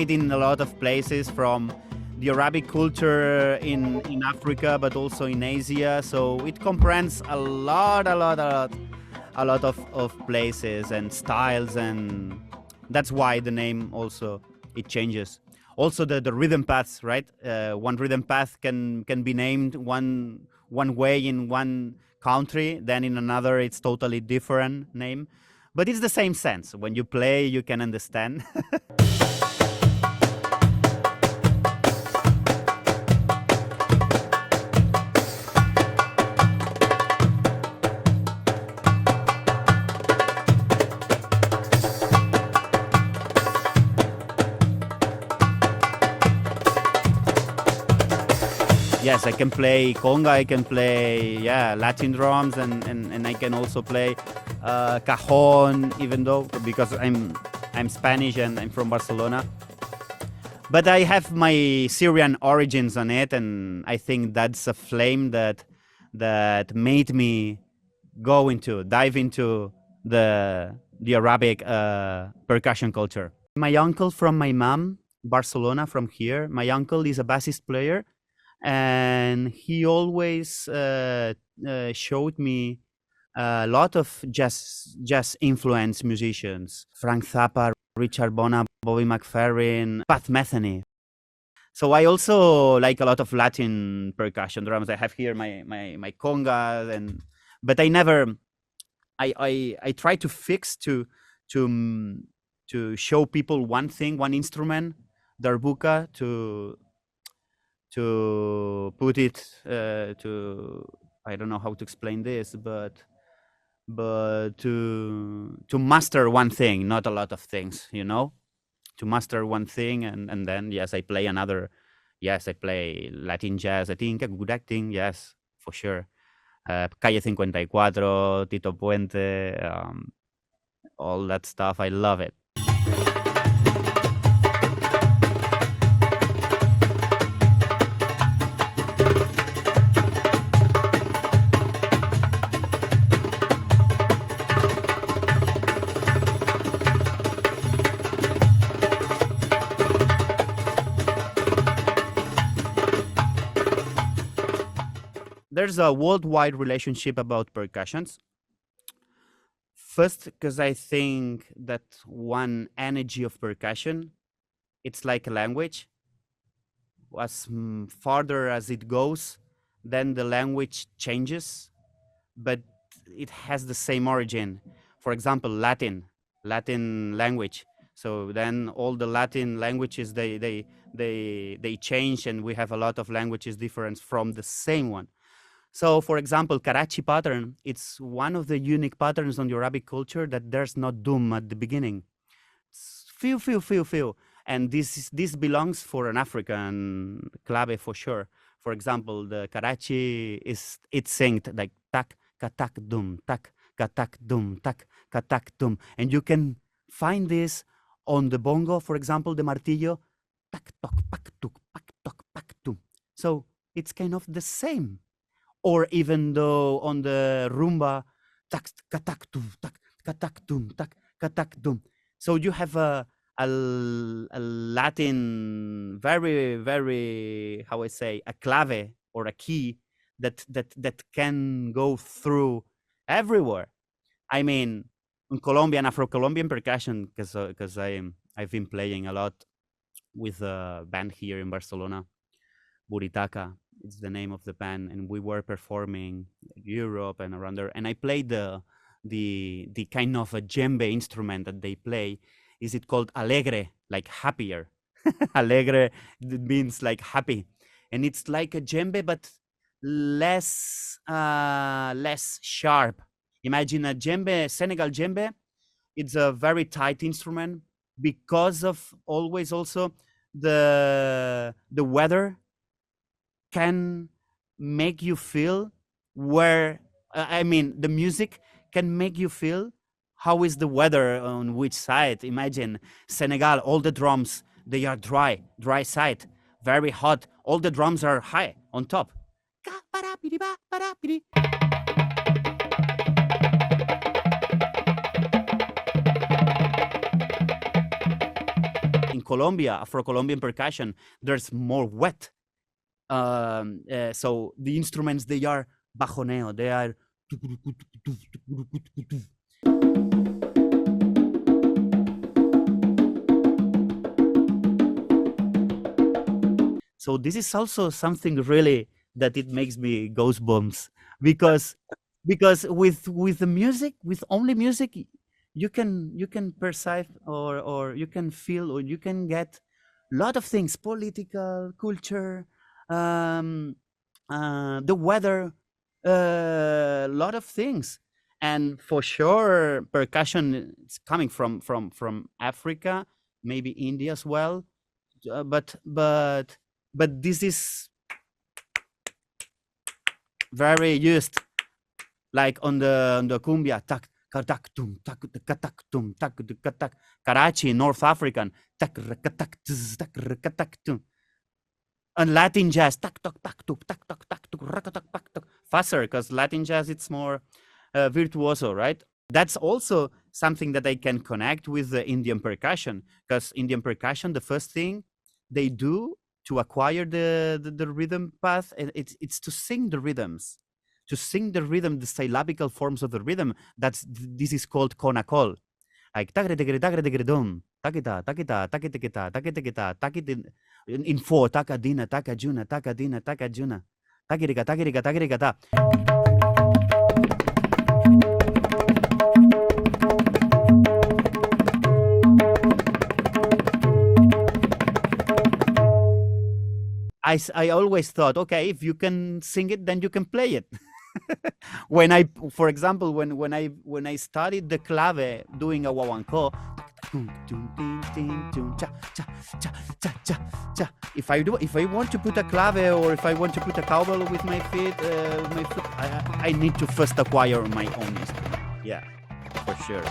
played in a lot of places from the Arabic culture in Africa, but also in Asia. So it comprehends a lot of places and styles, and that's why the name also it changes. Also the rhythm paths, right? One rhythm path can be named one way in one country, then in another it's totally different name, but it's the same sense. When you play, you can understand. Yes, I can play conga, I can play Latin drums, and I can also play cajon, even though because I'm Spanish and I'm from Barcelona. But I have my Syrian origins on it, and I think that's a flame that made me dive into the Arabic percussion culture. My uncle from my mom, Barcelona, from here. My uncle is a bassist player, and he always showed me a lot of jazz influenced musicians: Frank Zappa, Richard Bona, McFerrin, Metheny. So I also like a lot of Latin percussion drums. I have here my congas, but I never I try to fix to show people one thing, one instrument, darbuka, to put it to, I don't know how to explain this, but to master one thing, not a lot of things, to master one thing, and then yes, I play another. Yes, I play Latin jazz. I think good acting. Yes, for sure. Calle 54, Tito Puente, all that stuff. I love it. There's a worldwide relationship about percussions. First, because I think that one energy of percussion, it's like a language. As farther as it goes, then the language changes, but it has the same origin. For example, Latin language. So then all the Latin languages they change, and we have a lot of languages different from the same one. So, for example, Karachi pattern, it's one of the unique patterns on the Arabic culture that there's not dum at the beginning. It's few. And this belongs for an African clave for sure. For example, the Karachi it's synced like tak, katak, dum, tak, katak, dum, tak, katak, dum. And you can find this on the bongo, for example, the martillo, tak, tok, pak, tuk, pak, tok, pak, tum. So it's kind of the same. Or even though on the rumba, tak, katak, tum, tak, katak, tum, tak, katak, tum. So you have a Latin, very, very, how I say, a clave or a key that can go through everywhere. I mean, in Colombian, Afro-Colombian percussion, because I've been playing a lot with a band here in Barcelona, Buritaca. It's the name of the band, and we were performing Europe and around there. And I played the kind of a djembe instrument that they play. Is it called alegre, like happier? Alegre means like happy, and it's like a djembe but less sharp. Imagine a djembe, Senegal djembe. It's a very tight instrument because of always also the weather can make you feel where, the music can make you feel how is the weather on which side. Imagine Senegal, all the drums, they are dry side, very hot. All the drums are high on top. Colombia, Afro-Colombian percussion, there's more wet. So the instruments, they are bajoneo, they are. So this is also something really that it makes me goosebumps, because with the music, with only music, you can perceive, or you can feel, or you can get a lot of things: political, culture, the weather, a lot of things. And for sure, percussion is coming from Africa, maybe India as well. But this is very used, like on the cumbia, tak tak tum tak tak tum tak tak. Karachi, North African, tak tak tak tum. And Latin jazz, tak tak tak tuk tak tak tak tuk tak tak, faster, because Latin jazz, it's more virtuoso, right? That's also something that I can connect with the Indian percussion, because Indian percussion, the first thing they do to acquire the rhythm path, it's to sing the rhythms, the syllabical forms of the rhythm. This is called conacol, like in four, takadina, takajuna, takadina, takajuna, takiriga, takiriga, takiriga, ta. I always thought, okay, if you can sing it, then you can play it. For example, when I studied the clave doing a wawanko, if I want to put a clave, or if I want to put a cowbell with my feet, I need to first acquire my own instrument. Yeah, for sure.